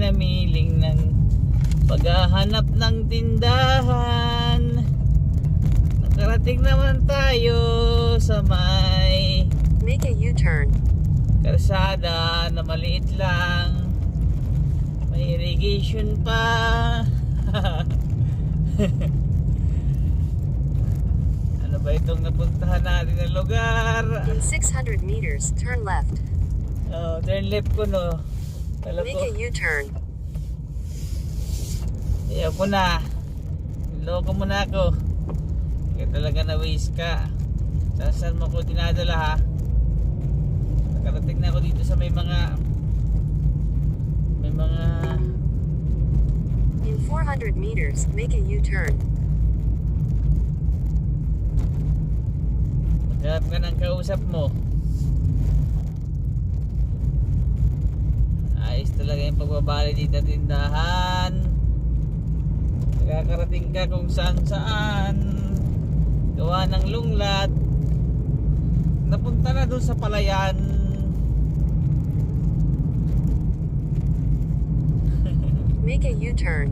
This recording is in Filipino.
pinamiling ng paghahanap ng tindahan. Nakarating naman tayo sa may Make a U-turn. kalsada na maliit lang. May irrigation pa. Ano ba itong napuntahan natin na lugar? In 600 meters, turn left. Oh, turn left ko no. Alam Make ko. a U-turn. Ayaw ko na. Loko mo na ako. Kaya talaga na-waste ka. Saan mo ko dinadala ha? Nakarating na ako dito sa may mga In 400 meters, make a U-turn. maghanap ka ng kausap mo. Ayos talaga yung pagbabali dito sa tindahan. Nakakarating ka kung saan gawa ng lunglat. Napunta na doon sa palayan. Make a U-turn.